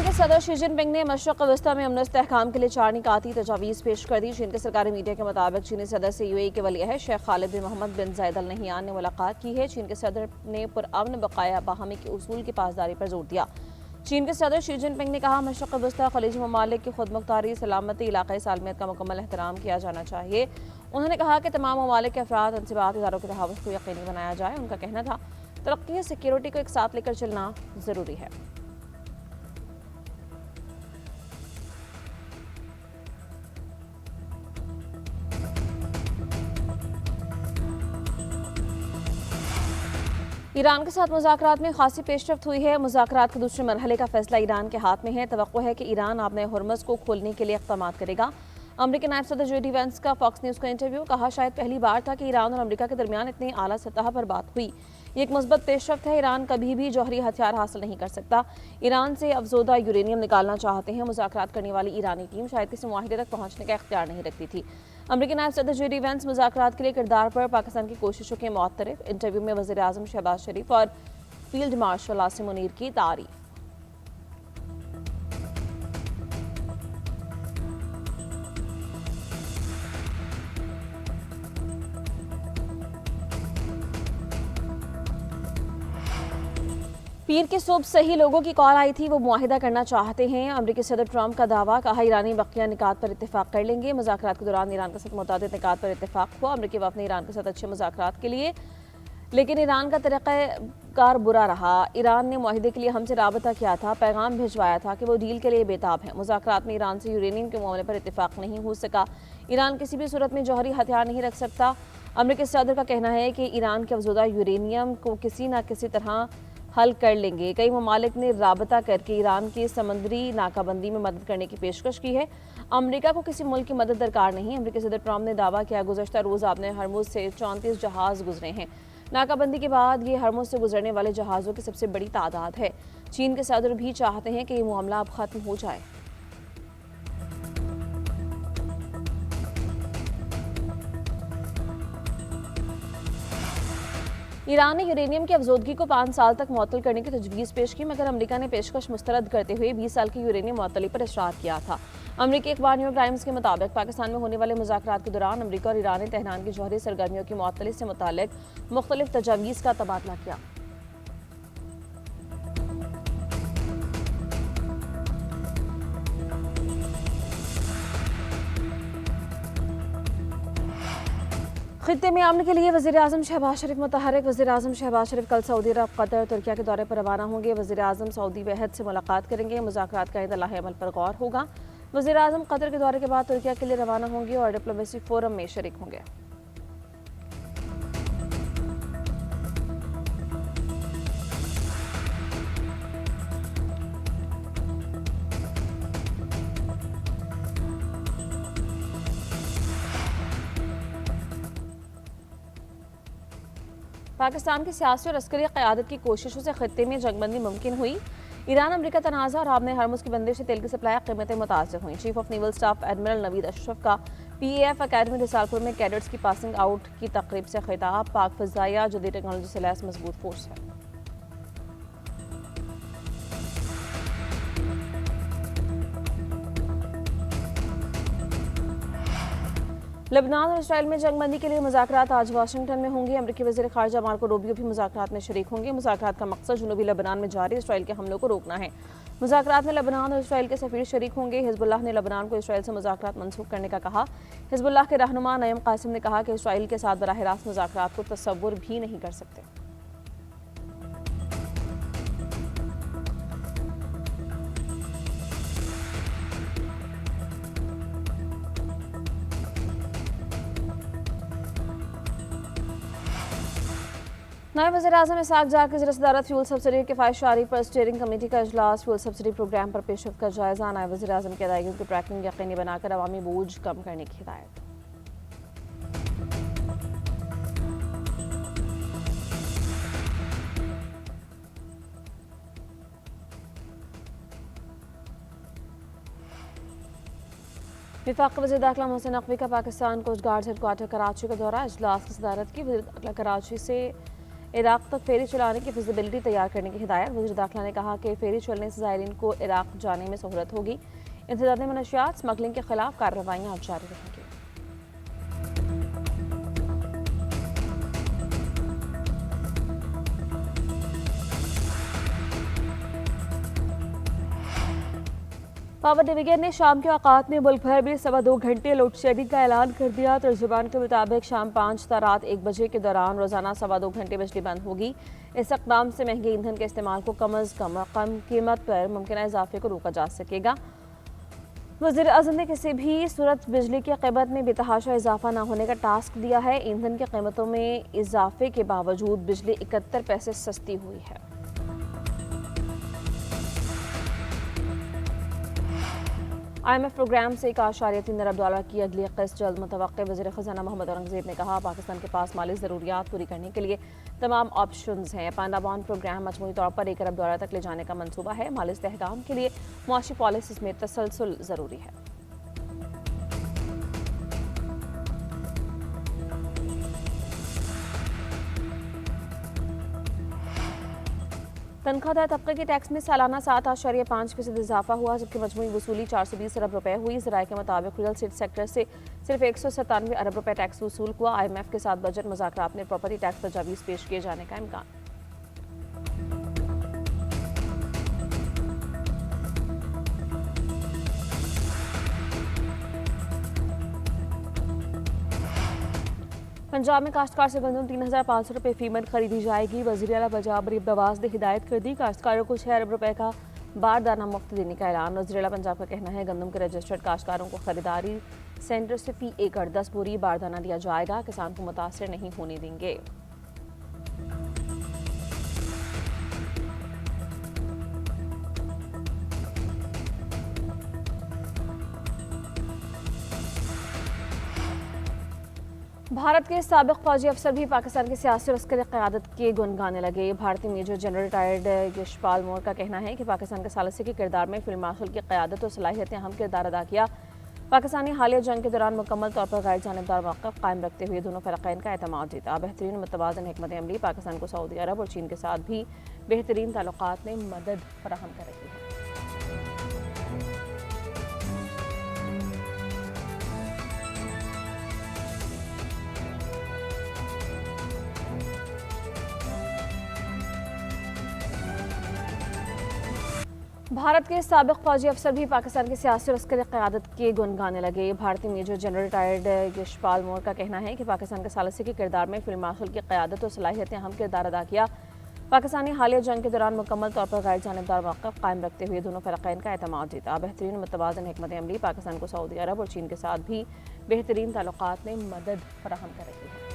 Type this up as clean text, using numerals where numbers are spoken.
के सदर Xi Jinping ने मशरक़ वस्ता में अमन इस्तेहकाम के लिए 4 निकाती तजावीज़ पेश कर दी। चीन के सरकारी मीडिया के मुताबिक चीनी सदर से यूएई के वली अहद शेख खालिद बिन मोहम्मद बिन जायद अल नहियान ने मुलाकात की है। चीन के सदर ने पुरअमन बकाया बाहमी के उसूल की पासदारी पर जोर दिया। चीन के सदर शी जिनपिंग ने कहा, मशरक़ वस्ता खलीजी ममालिक की खुदमुख्तारी, सलामती, इलाक़ाई सालमियत का मुकम्मल एहतराम किया जाना चाहिए। उन्होंने कहा कि तमाम ममालिक के अफराद अंतर्रात इदारों के तहावुश को यकीनी बनाया जाए। उनका कहना था, तरक्की और सिक्योरिटी को एक साथ लेकर चलना ज़रूरी है। ईरान के साथ मुज़ाकरात में खासी पेशरफ्त हुई है। मुज़ाकरात के दूसरे मरहले का फैसला ईरान के हाथ में है। तवक्को है कि ईरान अपने हुर्मुज़ को खोलने के लिए इक़दाम करेगा। अमरीकी नायब सदर JD वेंस का फॉक्स न्यूज़ का इंटरव्यू, कहा, शायद पहली बार था कि ईरान और अमरीका के दरमियान इतनी आला सतह पर बात हुई। ये एक मुस्बत पेशरफ्त है। ईरान कभी भी जौहरी हथियार हासिल नहीं कर सकता। ईरान से अफजोदा यूरेनियम निकालना चाहते हैं। मुज़ाकरात करने वाली ईरानी टीम शायद किसी मुआहिदे तक पहुंचने का इख्तियार नहीं रखती थी। अमरीकी नायब सदर JD वेंस मुज़ाकरात के लिए किरदार पर पाकिस्तान की कोशिशों के मुअत्तरिफ। इंटरव्यू में वज़ीर आज़म शहबाज शरीफ और फील्ड मार्शल आसिम मुनीर की तारीफ। पीर की सुबह सही लोगों की कॉल आई थी, वो मुआहिदा करना चाहते हैं। अमरीकी सदर ट्रंप का दावा, कहा, ईरानी बकिया निकात पर इत्तेफाक कर लेंगे। मुज़ाकरात के दौरान ईरान के साथ मुतादिद निकात पर इत्तेफाक हुआ। अमरीकी वफ़द ने ईरान के साथ अच्छे मुज़ाकरात के लिए, लेकिन ईरान का तरीक़ाकार बुरा रहा। ईरान ने मुआहिदे के लिए हमसे राबता किया था, पैगाम भिजवाया था कि वो डील के लिए बेताब है। मुज़ाकरात में ईरान से यूरेनियम के मामले पर इत्तेफाक नहीं हो सका। ईरान किसी भी सूरत में जौहरी हथियार नहीं रख सकता। अमरीकी सदर का कहना है कि ईरान के अफजोदा यूरेनियम को किसी न किसी तरह हल कर लेंगे। कई ममालिक ने राबता करके ईरान की समंदरी नाकाबंदी में मदद करने की पेशकश की है। अमरीका को किसी मुल्क की मदद दरकार नहीं। अमरीकी सदर ट्रंप ने दावा किया, गुज़श्ता रोज़ आपने हरमुज़ से 34 जहाज़ गुजरे हैं। नाकाबंदी के बाद ये हरमुज़ से गुजरने वाले जहाज़ों की सबसे बड़ी तादाद है। चीन के सदर भी चाहते हैं कि ये मामला अब ख़त्म हो जाए। ईरान ने यूरेनियम की अफजोदगी को 5 साल तक मुअत्तल करने की तजवीज़ पेश की, मगर अमरीका ने पेशकश मुस्तरद करते हुए 20 साल की यूरेनियम मुअत्तली पर इसरार किया था। अमरीकी अखबार न्यूयॉर्क टाइम्स के मुताबिक पाकिस्तान में होने वाले मुज़ाकरात के दौरान अमरीका और ईरान ने तेहरान की जौहरी सरगर्मियों की मुअत्तली से मुताल्लिक़ मुख्तलिफ तजावीज़ का तबादला किया। खित्ते में अमन के लिए वज़ीर आज़म शहबाज शरीफ मुतहर्रिक। वज़ीर आज़म शहबाज शरीफ कल सऊदी अरब, कतर, तुर्किया के दौरे पर रवाना होंगे। वज़ीर आज़म सऊदी वहद से मुलाकात करेंगे। मुज़ाकरात का इंतलाही अमल पर गौर होगा। वज़ीर आज़म कतर के दौरे के बाद तुर्किया के लिए रवाना होंगे और डिप्लोमेसी फोरम में शरीक होंगे। पाकिस्तान की सियासी और अस्करी क़यादत की कोशिशों से खित्ते में जंगबंदी मुमकिन हुई। ईरान अमरीका तनाज़ा और आबने हरमुज़ की बंदिश से तेल की सप्लाई कीमतें मुतासर हुई। Chief of naval staff admiral Naveed Ashraf का PAF अकेडमी रिसालपुर में कैडेट्स की पासिंग आउट की तकरीब से खिताब। पाक फ़िज़ाइया जदीद टेक्नोलॉजी से लैस मजबूत फोर्स है। लेबनान और इसराइल में जंगबंदी के लिए मुज़ाकरात आज वाशिंगटन में होंगे। अमरीकी वज़ीर ख़ारजा मार्को रूबियो भी मुज़ाकरात में शरीक होंगे। मुज़ाकरात का मकसद जनूबी लेबनान में जारी इसराइल के हमलों को रोकना है। मुज़ाकरात में लेबनान और इसराइल के सफ़ीर शरीक होंगे। हिज़्बुल्लाह ने लेबनान को इसराइल से मुज़ाकरात मनसूख करने का कहा। हिज़्बुल्लाह के रहनुमा नईम कासिम ने कहा कि इसराइल के साथ बराह रास्त मुज़ाकरात को तसव्वुर भी नहीं कर सकते। नायब वज़ीर आज़म इसहाक़ डार की ज़िर-ए-सदारत फ्यूल सब्सिडी की फ़ाइज़-जारी पर स्टीयरिंग कमेटी का इजलास। फ्यूल सब्सिडी प्रोग्राम पर पेशरफ्त का जायज़ा। नायब वज़ीर आज़म की अदायगियों की ट्रैकिंग यकीनी बनाकर अवामी बोझ कम करने की हिदायत। वफाकी वज़ीर दाखिला मोहसिन नकवी का Pakistan coast guard headquarters Karachi का दौरा। इजलास की सदारत की। वज़ीर दाखिला कराची से इराक तक फेरी चलाने की फिजिबिलिटी तैयार करने की हिदायत। वज़ीर दाखिला ने कहा कि फेरी चलने से ज़ायरीन को इराक जाने में सहूलत होगी। इंसदादी मनशियात स्मगलिंग के खिलाफ कार्रवाइयाँ जारी रहेंगी। पावर डिवीजन ने शाम के औकात में मुल्क भर में 2.25 घंटे लोड शेडिंग का ऐलान कर दिया। तर्जुमान के मुताबिक शाम 5 ता रात 1 बजे के दौरान रोजाना 2.25 घंटे बिजली बंद होगी। इस इक़दाम से महंगे ईंधन के इस्तेमाल को कम अज़ कम कीमत पर मुमकिन इजाफे को रोका जा सकेगा। वज़ीर आज़म ने किसी भी सूरत बिजली की कीमत में बेतहाशा इजाफा न होने का टास्क दिया है। ईंधन की कीमतों में इजाफे के बावजूद बिजली 71 पैसे सस्ती हुई है। IMF प्रोग्राम से $1.3 अरब की अगली किस्त जल्द मुतवक्के। वज़ीर ख़ज़ाना मोहम्मद औरंगज़ेब ने कहा, पाकिस्तान के पास माली ज़रूरियात पूरी करने के लिए तमाम ऑप्शंस हैं। पांडा बॉन्ड प्रोग्राम मजमूई तौर पर $1 अरब तक ले जाने का मंसूबा है। माली इस्तेहकाम के लिए मुआशी पॉलिसीज़ में तसलसल ज़रूरी है। तनख्वाहदार तबके के टैक्स में सालाना 7.5% इजाफा हुआ, जबकि मजमूई वसूली 420 अरब रुपए हुई। ज़राए के मुताबिक रियल एस्टेट सेक्टर से सिर्फ 197 अरब रुपए टैक्स वसूल हुआ। IMF के साथ बजट मुज़ाकरात में प्रॉपर्टी टैक्स तजावीज़ पेश किए जाने का इम्कान। पंजाब में काश्तकार से गंदम 3,500 रुपये फीमत खरीदी जाएगी। वज़ीर आला पंजाब मरीम नवाज ने हिदायत कर दी, काश्तकारों को 6 अरब रुपए का बारदाना मुफ्त देने का ऐलान। वज़ीर आला पंजाब का कहना है, गंदम के रजिस्टर्ड काश्तकारों को खरीदारी सेंटर से फी एकड़ 10 बोरी बारदाना दिया जाएगा। किसान को मुतासर नहीं होने देंगे। भारत के साबिक फौजी अफसर भी पाकिस्तान की सियासी और अस्करी क़यादत के गुण गाने लगे। भारतीय मेजर जनरल रिटायर्ड यशपाल मोर का कहना है कि पाकिस्तान के सालिसी के किरदार में फील्ड मार्शल की क़यादत और सलाहियत ने अहम किरदार अदा किया। पाकिस्तानी हालिया जंग के दौरान मुकम्मल तौर पर गैर जानिबदार मौक़िफ़ कायम रखते हुए दोनों फ़रक़ैन का एतमाद जीता। बेहतरीन मुतवाज़न हिकमत अमली पाकिस्तान को सऊदी अरब और चीन के साथ भी बेहतरीन ताल्लुक़ात में मदद फराहम कर रही है। भारत के साबिक फौजी अफसर भी पाकिस्तान की सियासी और अस्करी क़यादत के गुण गाने लगे। भारतीय मेजर जनरल रिटायर्ड यशपाल मोर का कहना है कि पाकिस्तान के सालिसी के किरदार में फील्ड मार्शल की क़यादत और सलाहियत ने अहम किरदार अदा किया। पाकिस्तानी हालिया जंग के दौरान मुकम्मल तौर पर गैर जानिबदार मौक़िफ़ कायम रखते हुए दोनों फ़रक़ैन का एतमाद जीता। बेहतरीन मुतवाज़न हिकमत अमली पाकिस्तान को सऊदी अरब और चीन के साथ भी बेहतरीन ताल्लुक़ात में मदद फराहम कर रही है।